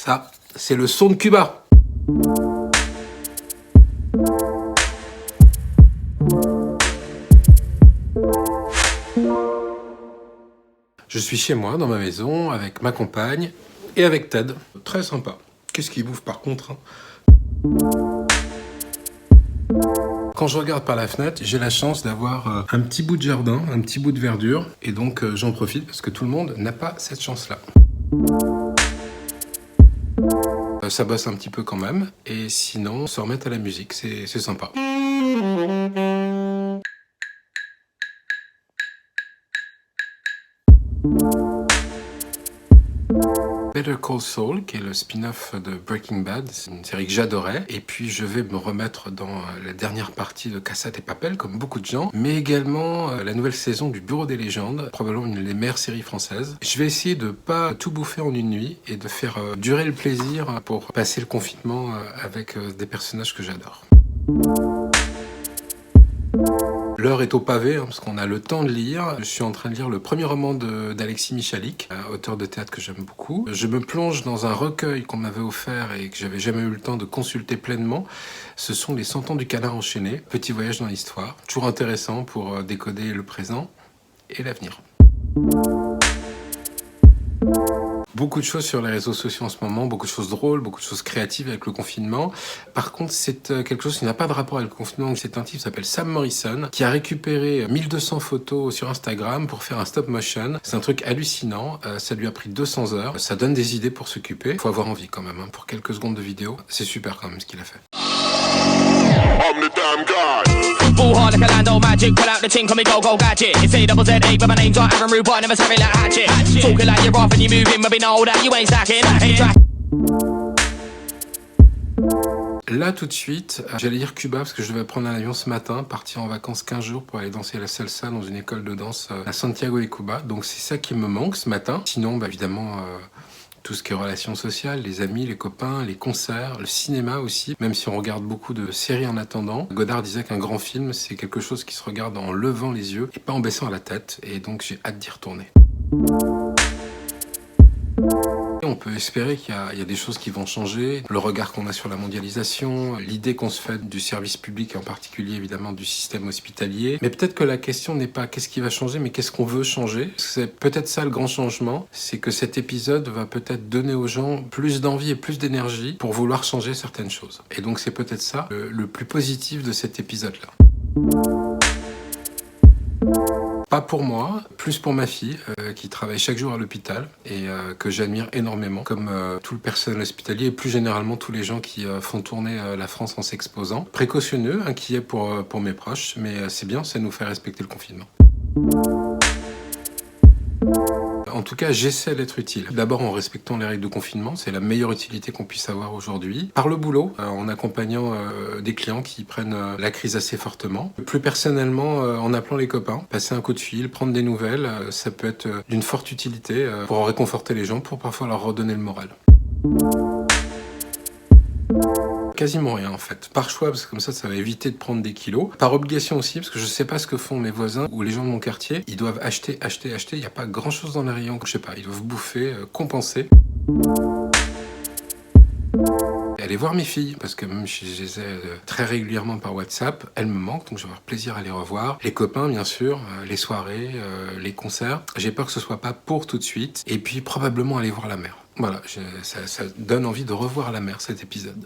Ça, c'est le son de Cuba. Je suis chez moi, dans ma maison, avec ma compagne et avec Ted. Très sympa. Qu'est-ce qu'il bouffe par contre, hein? Quand je regarde par la fenêtre, j'ai la chance d'avoir un petit bout de jardin, un petit bout de verdure. Et donc j'en profite parce que tout le monde n'a pas cette chance-là. Ça bosse un petit peu quand même. Et sinon, se remettre à la musique, c'est sympa. Better Call Saul, qui est le spin-off de Breaking Bad, c'est une série que j'adorais. Et puis je vais me remettre dans la dernière partie de Casa de Papel, comme beaucoup de gens, mais également la nouvelle saison du Bureau des légendes, probablement une des meilleures séries françaises. Je vais essayer de pas tout bouffer en une nuit et de faire durer le plaisir pour passer le confinement avec des personnages que j'adore. L'heure est au pavé, hein, parce qu'on a le temps de lire. Je suis en train de lire le premier roman d'Alexis Michalik, auteur de théâtre que j'aime beaucoup. Je me plonge dans un recueil qu'on m'avait offert et que j'avais jamais eu le temps de consulter pleinement. Ce sont les 100 ans du canard enchaîné. Petit voyage dans l'histoire. Toujours intéressant pour décoder le présent et l'avenir. Beaucoup de choses sur les réseaux sociaux en ce moment, beaucoup de choses drôles, beaucoup de choses créatives avec le confinement. Par contre, c'est quelque chose qui n'a pas de rapport avec le confinement. C'est un type qui s'appelle Sam Morrison, qui a récupéré 1200 photos sur Instagram pour faire un stop motion. C'est un truc hallucinant, ça lui a pris 200 heures. Ça donne des idées pour s'occuper. Faut avoir envie quand même, hein. Pour quelques secondes de vidéo, c'est super quand même ce qu'il a fait. I'm the damn guy. Ball hard like a Lando magic, pull out the ting, call me go gadget. It's A-double-Z-A, but my name's not Aaron Rude, but I never savvy like hatchet. Talking like you're off and you're moving, but we know that you ain't stacking. Là tout de suite, j'allais dire Cuba parce que je devais prendre un avion ce matin, partir en vacances 15 jours pour aller danser la salsa dans une école de danse à Santiago de Cuba. Donc c'est ça qui me manque ce matin. Sinon, évidemment, tout ce qui est relations sociales, les amis, les copains, les concerts, le cinéma aussi. Même si on regarde beaucoup de séries en attendant, Godard disait qu'un grand film, c'est quelque chose qui se regarde en levant les yeux et pas en baissant la tête. Et donc j'ai hâte d'y retourner. On peut espérer qu'il y a des choses qui vont changer. Le regard qu'on a sur la mondialisation, l'idée qu'on se fait du service public, en particulier évidemment du système hospitalier. Mais peut-être que la question n'est pas qu'est-ce qui va changer, mais qu'est-ce qu'on veut changer. C'est peut-être ça le grand changement, c'est que cet épisode va peut-être donner aux gens plus d'envie et plus d'énergie pour vouloir changer certaines choses. Et donc c'est peut-être ça le plus positif de cet épisode-là. Pas pour moi, plus pour ma fille qui travaille chaque jour à l'hôpital et que j'admire énormément, comme tout le personnel hospitalier et plus généralement tous les gens qui font tourner la France en s'exposant. Précautionneux, inquiet pour mes proches, mais c'est bien, ça nous fait respecter le confinement. En tout cas, j'essaie d'être utile. D'abord en respectant les règles de confinement, c'est la meilleure utilité qu'on puisse avoir aujourd'hui. Par le boulot, en accompagnant des clients qui prennent la crise assez fortement. Plus personnellement, en appelant les copains, passer un coup de fil, prendre des nouvelles, ça peut être d'une forte utilité pour réconforter les gens, pour parfois leur redonner le moral. Quasiment rien en fait. Par choix, parce que comme ça va éviter de prendre des kilos. Par obligation aussi, parce que je sais pas ce que font mes voisins ou les gens de mon quartier. Ils doivent acheter. Il n'y a pas grand chose dans les rayons. Je sais pas, ils doivent bouffer, compenser. Et aller voir mes filles, parce que même si je les ai très régulièrement par WhatsApp, elles me manquent, donc je vais avoir plaisir à les revoir. Les copains, bien sûr, les soirées, les concerts. J'ai peur que ce soit pas pour tout de suite. Et puis probablement aller voir la mer. Voilà, ça donne envie de revoir la mer cet épisode.